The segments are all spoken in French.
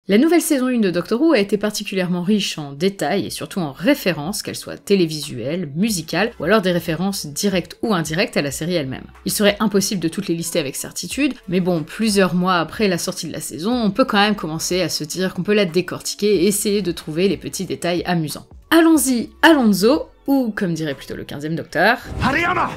La nouvelle saison 1 de Doctor Who a été particulièrement riche en détails et surtout en références, qu'elles soient télévisuelles, musicales, ou alors des références directes ou indirectes à la série elle-même. Il serait impossible de toutes les lister avec certitude, mais bon, plusieurs mois après la sortie de la saison, on peut quand même commencer à se dire qu'on peut la décortiquer et essayer de trouver les petits détails amusants. Allons-y, Alonso, ou comme dirait plutôt le 15e Docteur... Hariyama!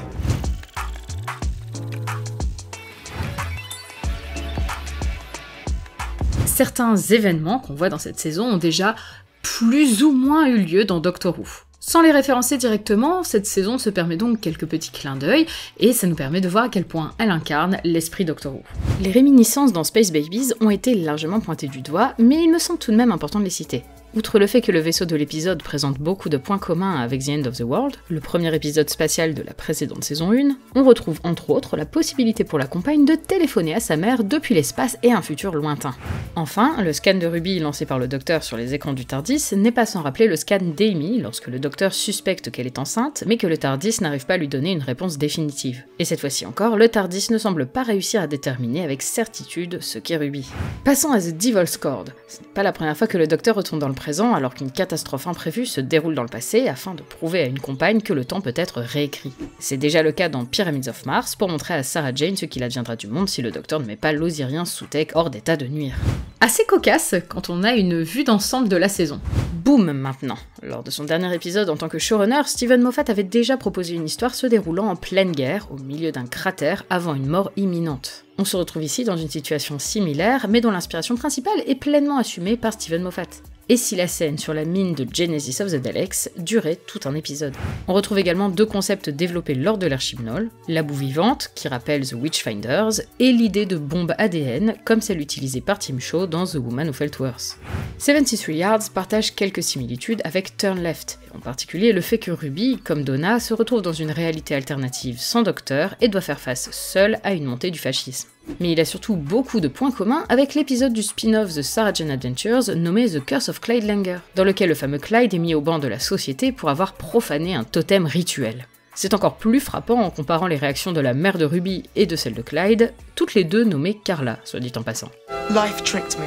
Certains événements qu'on voit dans cette saison ont déjà plus ou moins eu lieu dans Doctor Who. Sans les référencer directement, cette saison se permet donc quelques petits clins d'œil, et ça nous permet de voir à quel point elle incarne l'esprit Doctor Who. Les réminiscences dans Space Babies ont été largement pointées du doigt, mais il me semble tout de même important de les citer. Outre le fait que le vaisseau de l'épisode présente beaucoup de points communs avec The End of the World, le premier épisode spatial de la précédente saison 1, on retrouve entre autres la possibilité pour la compagne de téléphoner à sa mère depuis l'espace et un futur lointain. Enfin, le scan de Ruby lancé par le Docteur sur les écrans du TARDIS n'est pas sans rappeler le scan d'Amy lorsque le Docteur suspecte qu'elle est enceinte, mais que le TARDIS n'arrive pas à lui donner une réponse définitive. Et cette fois-ci encore, le TARDIS ne semble pas réussir à déterminer avec certitude ce qu'est Ruby. Passons à The Devil's Cord. Ce n'est pas la première fois que le Docteur retourne dans le présent alors qu'une catastrophe imprévue se déroule dans le passé afin de prouver à une compagne que le temps peut être réécrit. C'est déjà le cas dans Pyramids of Mars pour montrer à Sarah Jane ce qu'il adviendra du monde si le Docteur ne met pas l'Osirien sous-tech hors d'état de nuire. Assez cocasse quand on a une vue d'ensemble de la saison. Boum maintenant. Lors de son dernier épisode en tant que showrunner, Steven Moffat avait déjà proposé une histoire se déroulant en pleine guerre, au milieu d'un cratère, avant une mort imminente. On se retrouve ici dans une situation similaire, mais dont l'inspiration principale est pleinement assumée par Steven Moffat. Et si la scène sur la mine de Genesis of the Daleks durait tout un épisode. On retrouve également deux concepts développés lors de l'Archibnol, la boue vivante, qui rappelle The Witchfinders, et l'idée de bombe ADN, comme celle utilisée par Tim Shaw dans The Woman Who Felt Worse. 73 Yards partage quelques similitudes avec Turn Left, en particulier le fait que Ruby, comme Donna, se retrouve dans une réalité alternative sans Docteur et doit faire face seule à une montée du fascisme. Mais il a surtout beaucoup de points communs avec l'épisode du spin-off The Sarah Jane Adventures nommé The Curse of Clyde Langer, dans lequel le fameux Clyde est mis au banc de la société pour avoir profané un totem rituel. C'est encore plus frappant en comparant les réactions de la mère de Ruby et de celle de Clyde, toutes les deux nommées Carla, soit dit en passant. Life tricked me.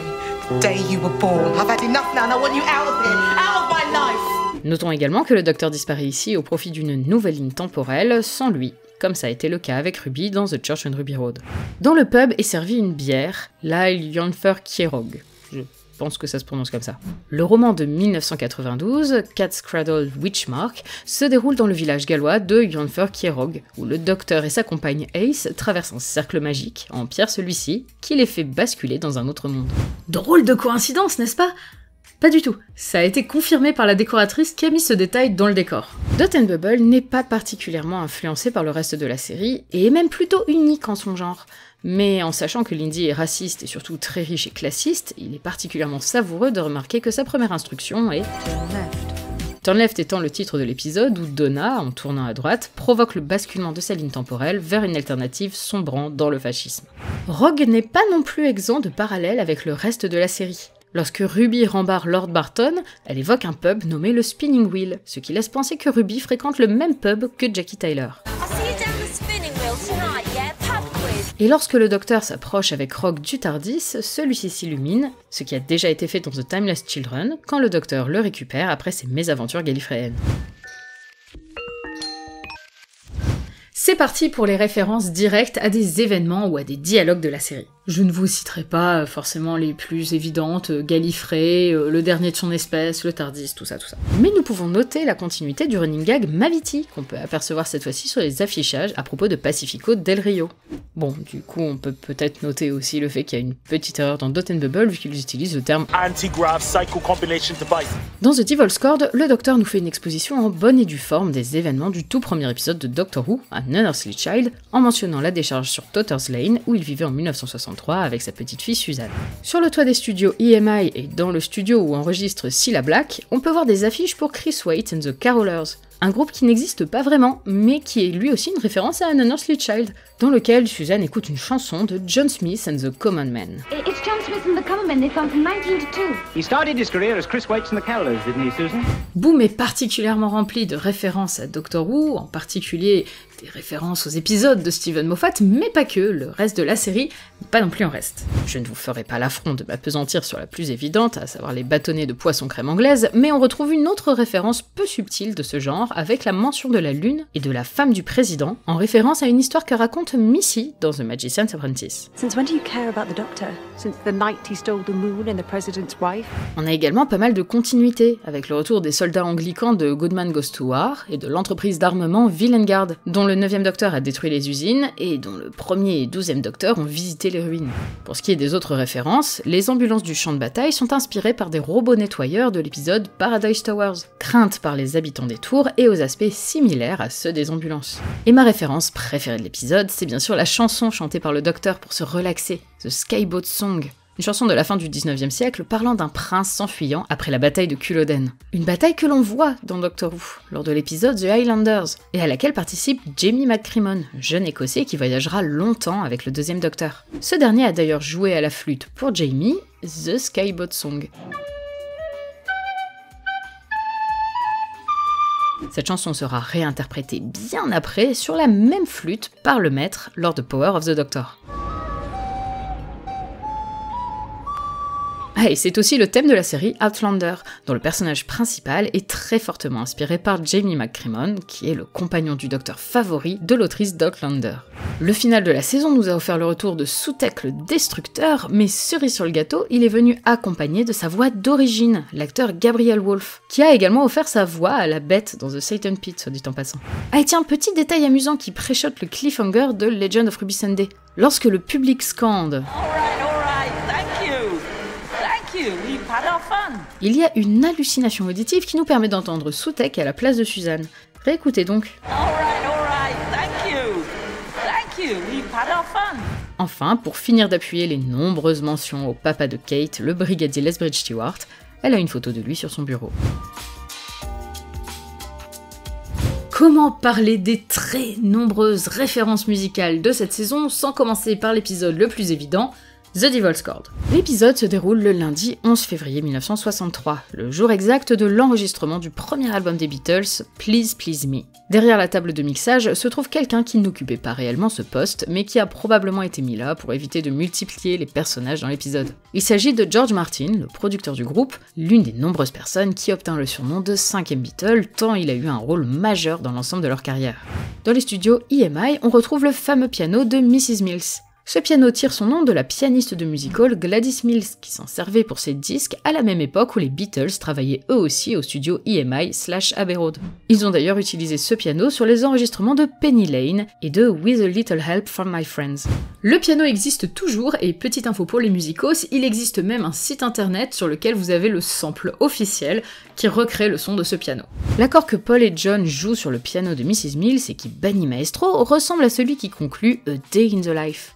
The day you were born. I've had enough now and I want you out of here, out of my life. Notons également que le Docteur disparaît ici au profit d'une nouvelle ligne temporelle sans lui, comme ça a été le cas avec Ruby dans The Church on Ruby Road. Dans le pub est servie une bière, l'Ail Llanfair-Quaerog. Je pense que ça se prononce comme ça. Le roman de 1992, Cat's Cradle Witchmark, se déroule dans le village gallois de Llanfair-Quaerog, où le Docteur et sa compagne Ace traversent un cercle magique, en pierre celui-ci, qui les fait basculer dans un autre monde. Drôle de coïncidence, n'est-ce pas ? Pas du tout. Ça a été confirmé par la décoratrice qui a mis ce détail dans le décor. Dot and Bubble n'est pas particulièrement influencé par le reste de la série, et est même plutôt unique en son genre. Mais en sachant que Lindy est raciste et surtout très riche et classiste, il est particulièrement savoureux de remarquer que sa première instruction est Turn Left. Turn Left étant le titre de l'épisode où Donna, en tournant à droite, provoque le basculement de sa ligne temporelle vers une alternative sombrant dans le fascisme. Rogue n'est pas non plus exempt de parallèles avec le reste de la série. Lorsque Ruby rembarre Lord Barton, elle évoque un pub nommé le Spinning Wheel, ce qui laisse penser que Ruby fréquente le même pub que Jackie Tyler. Et lorsque le Docteur s'approche avec Rogue du TARDIS, celui-ci s'illumine, ce qui a déjà été fait dans The Timeless Children, quand le Docteur le récupère après ses mésaventures gallifréennes. C'est parti pour les références directes à des événements ou à des dialogues de la série. Je ne vous citerai pas forcément les plus évidentes, Gallifrey, le dernier de son espèce, le TARDIS, tout ça. Mais nous pouvons noter la continuité du running gag Maviti, qu'on peut apercevoir cette fois-ci sur les affichages à propos de Pacifico del Rio. Bon, du coup, on peut peut-être noter aussi le fait qu'il y a une petite erreur dans Dot and Bubble vu qu'ils utilisent le terme Anti-Grav Cycle Combination Device. Dans The Devil's Cord, le Docteur nous fait une exposition en bonne et due forme des événements du tout premier épisode de Doctor Who, An Unearthly Child, en mentionnant la décharge sur Totter's Lane où il vivait en 1963 avec sa petite fille Suzanne. Sur le toit des studios EMI et dans le studio où enregistre Cilla Black, on peut voir des affiches pour Chris Waite and the Carolers. un groupe qui n'existe pas vraiment, mais qui est lui aussi une référence à An Unearthly Child, dans lequel Suzanne écoute une chanson de John Smith and the Common Men. It's John Smith and the Common Men. They formed from 1902. He started his career as Chris Waits and the Carolers, didn't he, Susan? Boom est particulièrement rempli de références à Doctor Who, en particulier des références aux épisodes de Steven Moffat, mais pas que, le reste de la série n'est pas non plus en reste. Je ne vous ferai pas l'affront de m'appesantir sur la plus évidente, à savoir les bâtonnets de poisson crème anglaise, mais on retrouve une autre référence peu subtile de ce genre, avec la mention de la Lune et de la femme du président, en référence à une histoire que raconte Missy dans The Magician's Apprentice. Since when do you care about the Doctor? Since the night he stole the moon and the president's wife? On a également pas mal de continuité, avec le retour des soldats anglicans de Goodman Goes to War et de l'entreprise d'armement Villengard, dont le 9e Docteur a détruit les usines et dont le 1er et 12e Docteur ont visité les ruines. Pour ce qui est des autres références, les ambulances du champ de bataille sont inspirées par des robots nettoyeurs de l'épisode Paradise Towers, craintes par les habitants des tours et aux aspects similaires à ceux des ambulances. Et ma référence préférée de l'épisode, c'est bien sûr la chanson chantée par le Docteur pour se relaxer, The Skyboat Song. Une chanson de la fin du 19e siècle parlant d'un prince s'enfuyant après la bataille de Culloden. Une bataille que l'on voit dans Doctor Who, lors de l'épisode The Highlanders, et à laquelle participe Jamie McCrimmon, jeune écossais qui voyagera longtemps avec le 2e Docteur. Ce dernier a d'ailleurs joué à la flûte pour Jamie, The Skyboat Song. Cette chanson sera réinterprétée bien après sur la même flûte par le maître lors de Power of the Doctor. Ah, et c'est aussi le thème de la série Outlander, dont le personnage principal est très fortement inspiré par Jamie McCrimmon, qui est le compagnon du Docteur favori de l'autrice d'Outlander. Le final de la saison nous a offert le retour de Sutekh le Destructeur, mais cerise sur le gâteau, il est venu accompagné de sa voix d'origine, l'acteur Gabriel Wolfe, qui a également offert sa voix à la bête dans The Satan Pit, soit dit en passant. Ah et tiens, petit détail amusant qui préchote le cliffhanger de Legend of Ruby Sunday. Lorsque le public scande il y a une hallucination auditive qui nous permet d'entendre Sutekh à la place de Suzanne. Réécoutez donc. Enfin, pour finir d'appuyer les nombreuses mentions au papa de Kate, le brigadier Lethbridge Stewart, elle a une photo de lui sur son bureau. Comment parler des très nombreuses références musicales de cette saison sans commencer par l'épisode le plus évident, The Devil's Cord. L'épisode se déroule le lundi 11 février 1963, le jour exact de l'enregistrement du premier album des Beatles, Please Please Me. Derrière la table de mixage se trouve quelqu'un qui n'occupait pas réellement ce poste, mais qui a probablement été mis là pour éviter de multiplier les personnages dans l'épisode. Il s'agit de George Martin, le producteur du groupe, l'une des nombreuses personnes qui obtint le surnom de 5e Beatle, tant il a eu un rôle majeur dans l'ensemble de leur carrière. Dans les studios EMI, on retrouve le fameux piano de Mrs. Mills. Ce piano tire son nom de la pianiste de music-hall Gladys Mills, qui s'en servait pour ses disques à la même époque où les Beatles travaillaient eux aussi au studio EMI/Abbey Road. Ils ont d'ailleurs utilisé ce piano sur les enregistrements de Penny Lane et de With a Little Help from My Friends. Le piano existe toujours, et petite info pour les musicos, il existe même un site internet sur lequel vous avez le sample officiel qui recrée le son de ce piano. L'accord que Paul et John jouent sur le piano de Mrs. Mills et qui bannit Maestro ressemble à celui qui conclut A Day in the Life.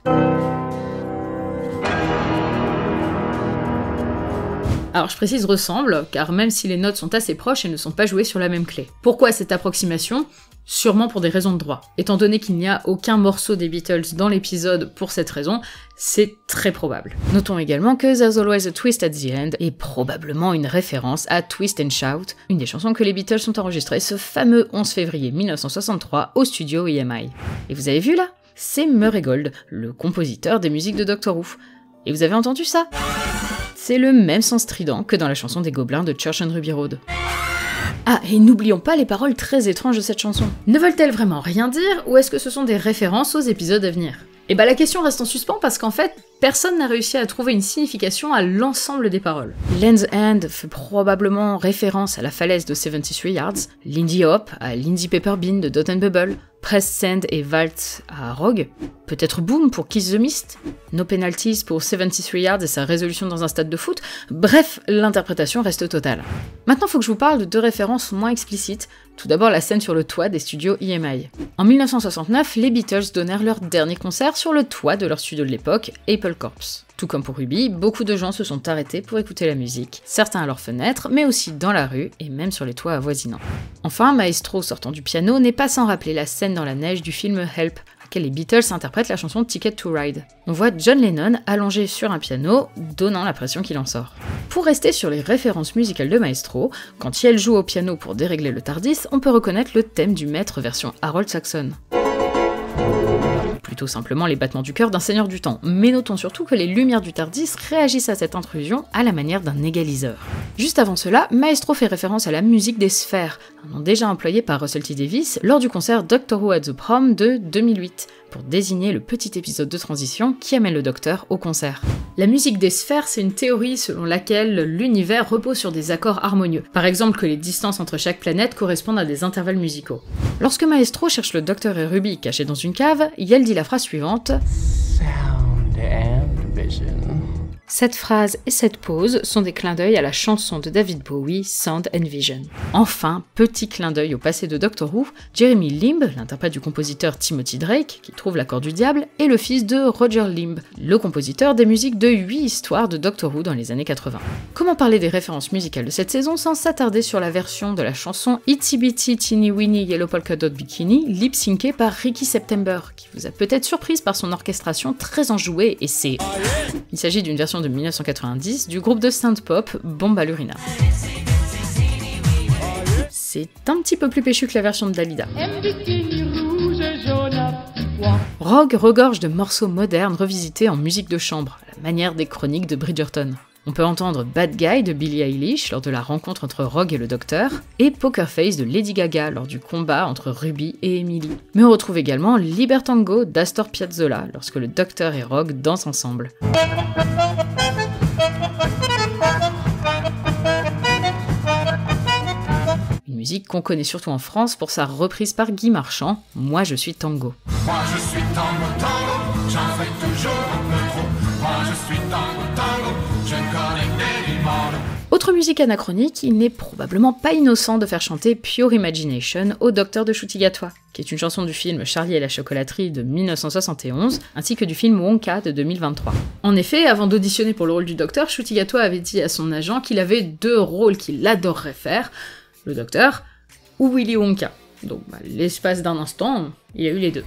Alors je précise ressemble, car même si les notes sont assez proches, elles ne sont pas jouées sur la même clé. Pourquoi cette approximation ? Sûrement pour des raisons de droit. Étant donné qu'il n'y a aucun morceau des Beatles dans l'épisode pour cette raison, c'est très probable. Notons également que There's Always a Twist at the End est probablement une référence à Twist and Shout, une des chansons que les Beatles ont enregistrées ce fameux 11 février 1963 au studio EMI. Et vous avez vu là ? C'est Murray Gold, le compositeur des musiques de Doctor Who. Et vous avez entendu ça ? C'est le même son strident que dans la chanson des Gobelins de Church and Ruby Road. Ah, et n'oublions pas les paroles très étranges de cette chanson. Ne veulent-elles vraiment rien dire, ou est-ce que ce sont des références aux épisodes à venir ? Et bah la question reste en suspens parce qu'en fait, personne n'a réussi à trouver une signification à l'ensemble des paroles. Land's End fait probablement référence à la falaise de 73 Yards, Lindy Hop à Lindy Pepperbean de Dot and Bubble, Press Send et Vault à Rogue, peut-être Boom pour Kiss the Mist, No Penalties pour 73 Yards et sa résolution dans un stade de foot, bref, l'interprétation reste totale. Maintenant faut que je vous parle de deux références moins explicites, Tout d'abord la scène sur le toit des studios EMI. En 1969, les Beatles donnèrent leur dernier concert sur le toit de leur studio de l'époque, Apple Corps. Tout comme pour Ruby, beaucoup de gens se sont arrêtés pour écouter la musique, certains à leurs fenêtres, mais aussi dans la rue et même sur les toits avoisinants. Enfin, Maestro sortant du piano n'est pas sans rappeler la scène dans la neige du film Help, dans laquelle les Beatles interprètent la chanson Ticket to Ride. On voit John Lennon allongé sur un piano, donnant l'impression qu'il en sort. Pour rester sur les références musicales de Maestro, quand Yell joue au piano pour dérégler le TARDIS, on peut reconnaître le thème du maître version Harold Saxon. Plutôt simplement les battements du cœur d'un seigneur du temps, mais notons surtout que les lumières du TARDIS réagissent à cette intrusion à la manière d'un égaliseur. Juste avant cela, Maestro fait référence à la musique des sphères, un nom déjà employé par Russell T Davies lors du concert Doctor Who at the Prom de 2008, pour désigner le petit épisode de transition qui amène le Docteur au concert. La musique des sphères, c'est une théorie selon laquelle l'univers repose sur des accords harmonieux, par exemple que les distances entre chaque planète correspondent à des intervalles musicaux. Lorsque Maestro cherche le Docteur et Ruby cachés dans une cave, Yell dit la phrase suivante: Sound and vision. Cette phrase et cette pause sont des clins d'œil à la chanson de David Bowie, Sound and Vision. Enfin, petit clin d'œil au passé de Doctor Who, Jeremy Limb, l'interprète du compositeur Timothy Drake, qui trouve l'accord du diable, est le fils de Roger Limb, le compositeur des musiques de 8 histoires de Doctor Who dans les années 80. Comment parler des références musicales de cette saison sans s'attarder sur la version de la chanson Itsy Bitsy Teeny Weeny Yellow Polka Dot Bikini, lip-syncée par Ricky September, qui vous a peut-être surprise par son orchestration très enjouée et c'est... Il s'agit d'une version de 1990 du groupe de synth-pop Bombalurina. C'est un petit peu plus péchu que la version de Dalida. Rogue regorge de morceaux modernes revisités en musique de chambre, à la manière des chroniques de Bridgerton. On peut entendre Bad Guy de Billie Eilish lors de la rencontre entre Rogue et le Docteur, et Poker Face de Lady Gaga lors du combat entre Ruby et Emily. Mais on retrouve également Libertango d'Astor Piazzolla lorsque le Docteur et Rogue dansent ensemble. Une musique qu'on connaît surtout en France pour sa reprise par Guy Marchand, Moi je suis tango. Moi je suis tango, tango, j'en fais toujours un peu trop. Moi je suis tango, tango, je connais des limons. Autre musique anachronique, il n'est probablement pas innocent de faire chanter Pure Imagination au Docteur de Ncuti-Gatwa, qui est une chanson du film Charlie et la chocolaterie de 1971, ainsi que du film Wonka de 2023. En effet, avant d'auditionner pour le rôle du Docteur, Ncuti-Gatwa avait dit à son agent qu'il avait 2 rôles qu'il adorerait faire, le Docteur ou Willy Wonka. Donc, l'espace d'un instant, il a eu les 2.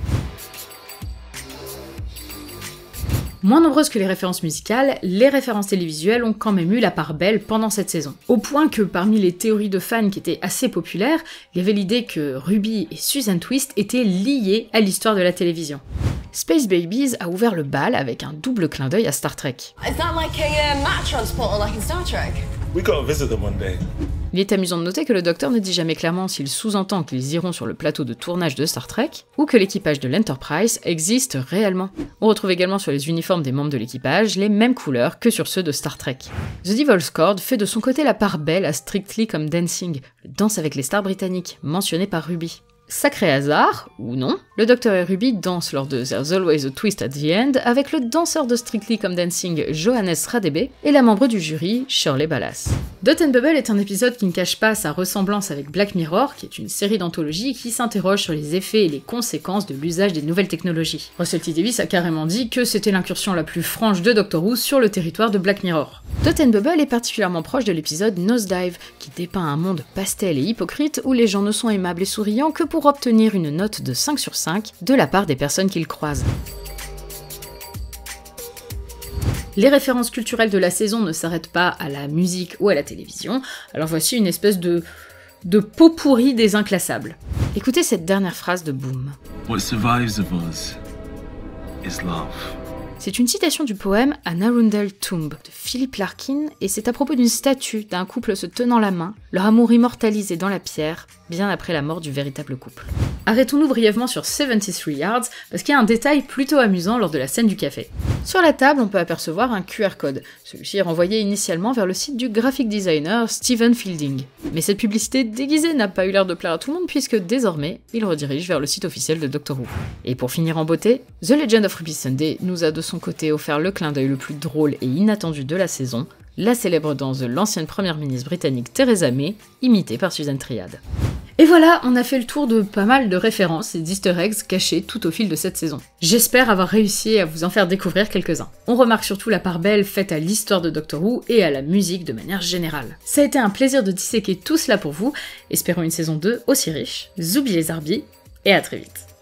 Moins nombreuses que les références musicales, les références télévisuelles ont quand même eu la part belle pendant cette saison. Au point que parmi les théories de fans qui étaient assez populaires, il y avait l'idée que Ruby et Susan Twist étaient liées à l'histoire de la télévision. Space Babies a ouvert le bal avec un double clin d'œil à Star Trek. Is that like a mat transporter like in Star Trek? We gotta visit them one day. Il est amusant de noter que le Docteur ne dit jamais clairement s'il sous-entend qu'ils iront sur le plateau de tournage de Star Trek, ou que l'équipage de l'Enterprise existe réellement. On retrouve également sur les uniformes des membres de l'équipage les mêmes couleurs que sur ceux de Star Trek. The Devil's Chord fait de son côté la part belle à Strictly Come Dancing, le Danse avec les stars britanniques, mentionné par Ruby. Sacré hasard, ou non, le Docteur et Ruby dansent lors de There's Always a Twist at the End avec le danseur de Strictly Come Dancing Johannes Radebe et la membre du jury Shirley Ballas. Dot and Bubble est un épisode qui ne cache pas sa ressemblance avec Black Mirror, qui est une série d'anthologie qui s'interroge sur les effets et les conséquences de l'usage des nouvelles technologies. Russell T Davies a carrément dit que c'était l'incursion la plus franche de Doctor Who sur le territoire de Black Mirror. Dot and Bubble est particulièrement proche de l'épisode Nosedive, qui dépeint un monde pastel et hypocrite où les gens ne sont aimables et souriants que pour obtenir une note de 5 sur 5 de la part des personnes qu'ils croisent. Les références culturelles de la saison ne s'arrêtent pas à la musique ou à la télévision, alors voici une espèce de pot pourri des inclassables. Écoutez cette dernière phrase de Boom. What survives of us is love. C'est une citation du poème An Arundel Tomb de Philip Larkin, et c'est à propos d'une statue d'un couple se tenant la main, leur amour immortalisé dans la pierre, bien après la mort du véritable couple. Arrêtons-nous brièvement sur 73 Yards, parce qu'il y a un détail plutôt amusant lors de la scène du café. Sur la table, on peut apercevoir un QR code. Celui-ci est renvoyé initialement vers le site du graphic designer Stephen Fielding. Mais cette publicité déguisée n'a pas eu l'air de plaire à tout le monde, puisque désormais, il redirige vers le site officiel de Doctor Who. Et pour finir en beauté, The Legend of Ruby Sunday nous a de son côté offert le clin d'œil le plus drôle et inattendu de la saison, la célèbre danse de l'ancienne première ministre britannique Theresa May, imitée par Susan Triad. Et voilà, on a fait le tour de pas mal de références et d'easter eggs cachés tout au fil de cette saison. J'espère avoir réussi à vous en faire découvrir quelques-uns. On remarque surtout la part belle faite à l'histoire de Doctor Who et à la musique de manière générale. Ça a été un plaisir de disséquer tout cela pour vous, espérons une saison 2 aussi riche. Zoubi les Arby, et à très vite.